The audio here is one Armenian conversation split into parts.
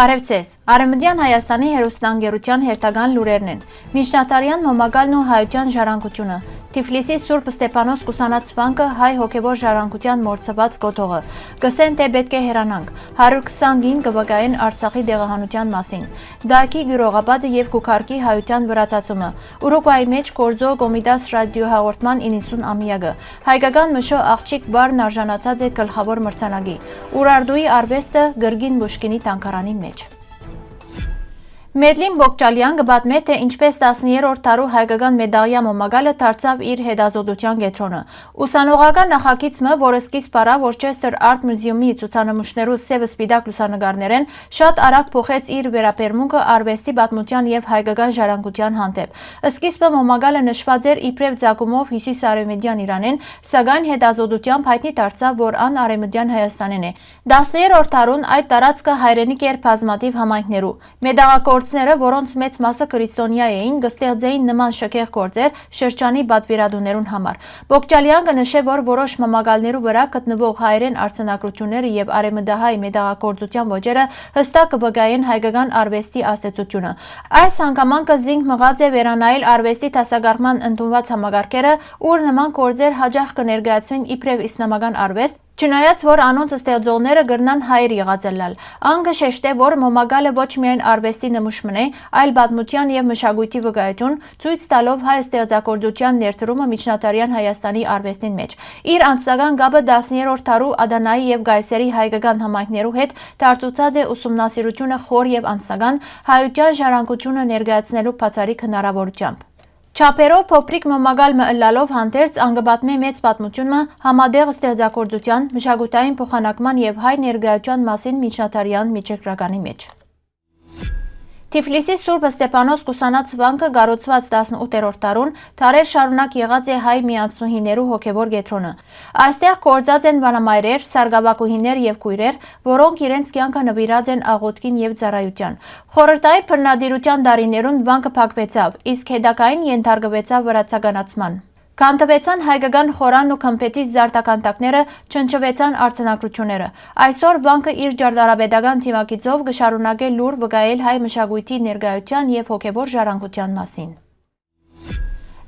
Բարև ձեզ, Արևմտյան Հայաստանի հեռուստաընկերության հերթական լուրերն են, Միջնատարյան Մոմագալն ու հայության ժառանգությունը, Թիֆլիսի Սուրբ Ստեփանոս կուսանացվանքը հայ հոգևոր ժառանգության մորցված կոթողը, գսեն թե պետք է հեռանանք, 120 կվկային Արցախի դեղահանության մասին, Դայքի գյուրողապատը և Քուքարքի հայության վրացացումը, Ուրուգվայի մեջ կորձո Կոմիտաս ռադիոհաղորդման 90-ամյակը, հայկական մշո աղջիկ բառն արժանացած է գլխավոր մրցանակի, Ուրարտուի արվեստը Գրգին Բուշկինի տանկարանի մեջ։ Մեդլին Բոկչալյան կպատմե, թե ինչպես 13-րդ տարու հայկական մեդաղյա Մոմագալը դարձավ իր հետազոտության կենտրոնը։ Ուսանողական նախագիծը, որը սկիզբ առավ Worcester Art Museum-ի ցուցանմուշներու սև սպիտակ լուսանկարներեն, շատ արագ փոխեց իր վերաբերմունքը արվեստի պատմության և հայկական ժառանգության հանդեպ։ Սկիզբը Մոմագալը նշված էր իբրև ծագումով հյուսիսարևմտյան Իրանեն, սակայն հետազոտությամբ հայտնի դարձավ, որ ան արևմտյան Հայաստանին է։ 13-րդ տարուն այդ տարածքը հայրենիք էր բազմաթիվ համայնքներու։ Մեդաղագործները, որոնց մեծ մասը քրիստոնյա էին, կստեղծեին նման շքեղ գործեր շրջանի պատվիրատուներուն համար։ Բոկչալյան կնշե, որ որոշ մամագալներու վրա գտնվող հայերեն արձանագրությունները և արևմտահայ մեդաղագործության ոճերը հստակ կվկայեն հայկական արվեստի աստեցությունը։ Այս հանգամանքը զինք մղած է վերանայել արվեստի դասակարգման ընդունված համակարգերը, ուր նման գործեր հաճախ կներկայացվեն իբրև իսլամական արվեստ, չնայած որ անոնց ստեղծողները գրնան հայեր եղած ելալ։ Ան կշեշտե, որ Մոմագալը ոչ միայն արվեստի նմուշմն է, այլ պատմության և մշակույթի վկայություն, ցույց տալով հայ ստեղծագործության ներդրումը միջնադարյան Հայաստանի արվեստին մեջ։ Իր անձնական կապը 13-րդ տարու Ադանայի և Գայսերի հայկական համայնքներու հետ դարձուցած է ուսումնասիրությունը խոր և անձնական հայության ժառանգությունը ներկայացնելու բացառիկ հնարավորությամբ։ Չափերով փոքրիկ Մոմագալ ըլլալով հանդերձ անգպատմե մեծ պատմությունը համադեղ ստեղծագործության, մշակութային փոխանակման և հայ ներկայության մասին միջնադարյան միջերկրականի մեջ։ Թիֆլիսի Սուրբ Ստեփանոս կուսանացվանքը կառուցված 18-րդ տարուն դարեր շարունակ եղած է հայ միանցուհիներու հոգևոր կենտրոնը։ Այստեղ գործած են վանամայրեր, սարգսակուհիներ և քույրեր, որոնք իրենց կյանքը նվիրած են աղոթքին և ծառայության։ Խորհրդային բռնադիրության տարիներուն վանքը փակվեցավ, իսկ հետագային ենթարկվեցավ վրացականացման։ Կանտվեցան հայկական խորանն ու քմփեթի զարտականտակները, չնչվեցան արձանագրությունները։ Այսօր վանքը իր ճարտարապետական թիմակիցով կշարունակե լուր վկայել հայ մշակույթի ներկայության և հոգևոր ժառանգության մասին։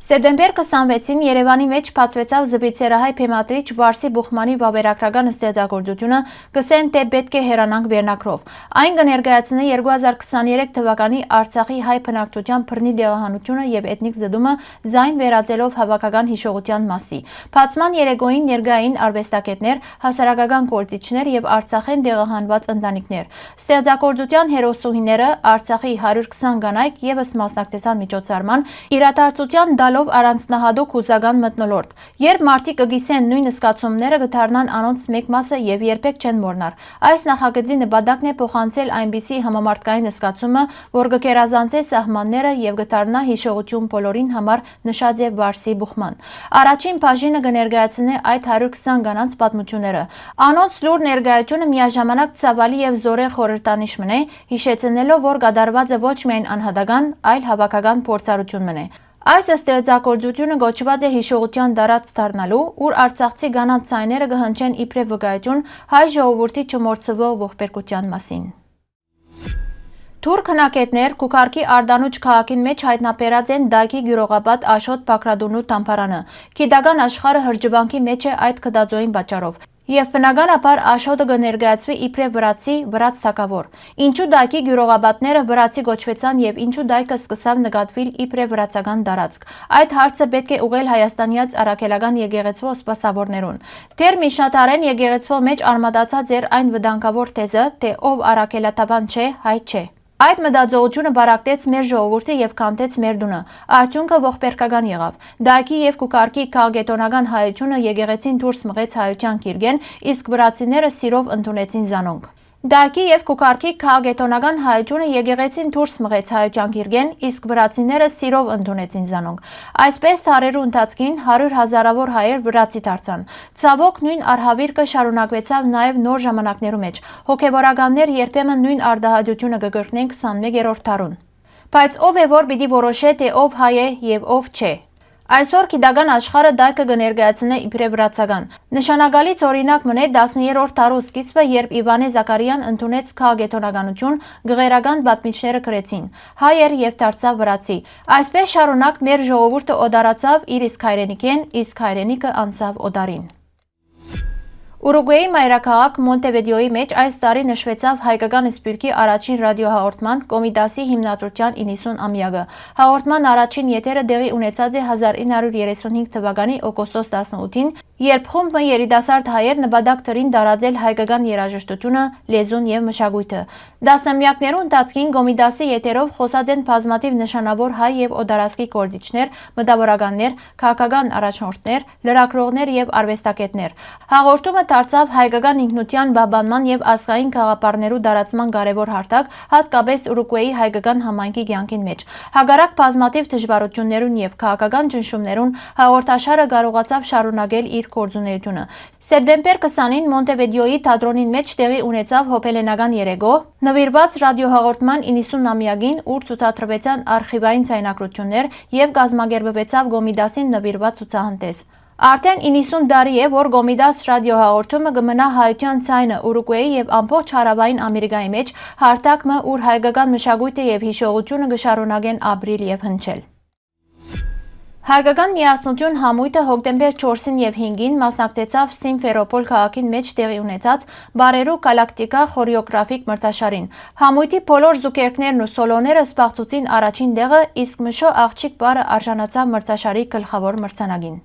Սեպտեմբեր 26-ին Երևանի մեջ բացվեցավ զվիցերահայ բեմադրիչ Վարսի Բուխմանի վավերագրական ստեղծագործությունը «Գսեն թե պետք է հեռանանք» վերնագրով։ Այն կներկայացնի 2023 թվականի Արցախի հայ բնակչության բռնի դեղահանությունը և էթնիկ զտումը ձայն վերածելով հավաքական հիշողության մասի։ Բացման երեկոյին ներկային արվեստագետներ, հասարակական գործիչներ և Արցախեն դեղահանված ընտանիքներ։ Ստեղծագործության հերոսուհիները, Արցախի 120 կանայք ևս մասնակցեցան միջոցառման, իրադարձության տալով առանձնահատուկ հուզական մթնոլորտ։ Երբ մարդիկ կգիսեն նույն զգացումները, կդառնան անոնց մեկ մասը և երբեք չեն մոռնար։ Այս նախագծի նպատակն է փոխանցել այնպիսի համամարտկային զգացումը, որ կգերազանցե սահմանները և կդառնա հիշողություն բոլորին համար, նշած է Վարսի Բուխման։ Առաջին բաժինը կներկայացնի այդ 120 կանանց պատմությունները։ Անոնց լուր ներկայությունը միաժամանակ ցավալի և զորեղ խորհրդանիշ մնե, հիշեցնելով, որ կատարվածը ոչ միայն անհատական, այլ հավաքական փորձառություն մնե։ Այս ստեղծագործությունը կոչված է հիշողության տարածք դառնալու, ուր արցախցի կանանց ձայները կհնչեն իբրև վկայություն հայ ժողովրդի չմոռցվող ողբերգության մասին։ Թուրք հնակետներ Քուքարքի Արդանուչ քաղաքին մեջ հայտնաբերած են Դայքի գյուրողապատ Աշոտ Բագրատունու տամբարանը։ Գիտական աշխարհը հրճվանքի մեջ է այդ գտածոյին պատճառով։ Եվ բնականաբար Աշոտը կներկայացվի իբրև վրացի վրաց թագավոր։ Ինչու Դայքի գյուրողապատները վրացի կոչվեցան և ինչու Դայքը սկսավ նկատվել իբրև վրացական տարածք։ Այդ հարցը պետք է ուղղել հայաստանյաց առաքելական եկեղեցվո սպասավորներուն։ Դեռ միջնադարեն եկեղեցվո մեջ արմատացած էր այն վտանգավոր թեզը, թե ով առաքելատավան չէ, հայ չէ։ Այդ մտածողությունը բարակտեց մեր ժողովուրդը և քանդեց մեր տունը։ Արդյունքը ողբերգական եղավ։ Դայքի և Քուքարքի քաղաքետոնական հայությունը եկեղեցին դուրս մղեց հայության գիրկեն, իսկ վրացիները սիրով ընդունեցին զանոնք։ Դայքի և Քուքարքի քաղաքետոնական հայությունը եկեղեցին դուրս մղեց հայության գիրկեն, իսկ վրացիները սիրով ընդունեցին զանոնք։ Այսպես դարերու ընթացքին 100 հազարավոր հայեր վրացի դարձան։ Ցավոք նույն արհավիրքը շարունակվեցավ նաև նոր ժամանակներու մեջ։ Հոգևորականներ երբեմն նույն արդահայտությունը կկրկնեն 21-րդ դարուն։ Բայց ով է որ պիտի որոշե, թե ով հայ է և ով չէ։ Այսօր գիտական աշխարհը դայքը կներկայացնե իբրև վրացական։ Նշանակալից օրինակ մնե 13-րդ դարու սկիզբը, երբ Իվանե Զաքարիան ընդունեց քաղաքագետոնականություն, գղերական պատմիչները գրեցին. հայ էր եւ դարձավ վրացի։ Այսպես շարունակ մեր ժողովուրդը օդարացավ իր իսկ հայրենիքեն, իսկ հայրենիքը անցավ օդարին։ Ուրուգվայի մայրաքաղաք Մոնտեվիդեոյի մեջ այս տարի նշվեցավ հայկական սպիրկի առաջին ռադիոհաղորդման Կոմիտասի հիմնադրության 90-ամյակը։ Հաղորդման առաջին եթերը դեղի ունեցած է 1935 թվականի օգոստոս 18-ին, երբ խումբը երիտասարդ հայեր նպատակ դրին տարածել հայկական երաժշտությունը, լեզուն եւ մշակույթը։ Դասնամյակներու ընթացքին Կոմիտասի եթերով խոսած են բազմաթիվ նշանավոր հայ եւ օդարասկի գործիչներ, մտավորականներ, քաղաքական առաջնորդներ, լրագրողներ եւ արվեստագետներ։ Հաղորդումը դարձավ հայկական ինքնության բաբանման եւ ազգային գաղափարներու դարացման կարևոր հարթակ, հատկապես Ուրուգվայի հայկական համայնքի կյանքին մեջ։ Հակառակ բազմաթիվ դժվարություններուն եւ քաղաքական ճնշումներուն հաղորդաշարը կարողացավ շարունակել իր գործունեությունը։ Սեպտեմբեր 20-ին Մոնտեվիդեոյի թատրոնին մեջ տեղի ունեցավ հոբելենական երեկո, նվիրված ռադիոհաղորդման 90-ամյակին, ուր ցուցադրվեցան արխիվային ցայնակրություններ եւ կազմակերպվեցավ Կոմիտասին նվիրված ցուցահանդես։ Արդեն 90 տարի է, որ Կոմիտաս ռադիոհաղորդումը կմնա հայության ցայնը Ուրուգվայի եւ ամբողջ հարավային Ամերիկայի մեջ հարթակը, ուր հայկական մշակույթը եւ հիշողությունը կշարունակեն ապրիլ եւ հնչել։ Հայկական միասնություն համույթը հոկտեմբեր 4-ին եւ 5-ին մասնակցեցավ Սիմֆերոպոլ քաղաքին մեջ տեղի ունեցած բարերու գալակտիկա խորեոգրաֆիկ մրցաշարին։ Համույթի բոլոր զուգերքներն ու սոլոները սպաղծուցին առաջին տեղը, իսկ մշո աղջիկ բարը արժանացավ մրցաշարի գլխավոր մրցանակին։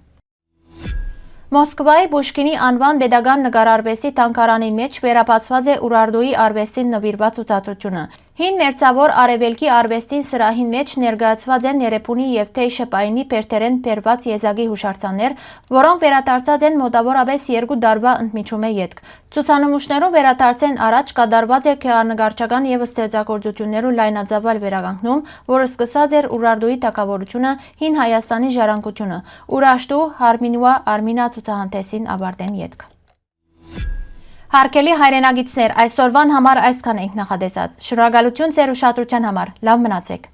Մոսկվայի Պուշկինի անվան պետական նկարարվեստի թանգարանի մեջ վերաբացված է Ուրարտուի արվեստին նվիրված ցուցադրությունը։ Հին մերձավոր արևելքի արվեստին սրահին մեջ ներկայացված են Երեփունի եւ Թեյ Շպայինի բերդերեն բերված եզակի հուշարձաններ, որոնք վերադարձած են մոտավորապես 2 տարվա ընդմիջումե ետք։ Ցուցանմուշներով վերադարձեն առաջ կատարված է գեղանկարչական եւ ստեղծագործություններու լայնածավալ վերականգնում, որը սկսած էր Ուրարտուի թագավորությունը, հին Հայաստանի ժառանգությունը, Ուրաշտու, Հարմինուա, Արմինա ցուցահանդեսին ավարտեն ետք։ Հարգելի հայրենագիտներ, այսօրվան համար այսքան ենք նախադեսած։ Շնորհակալություն ձեր ուշադրության համար։ Լավ մնացեք։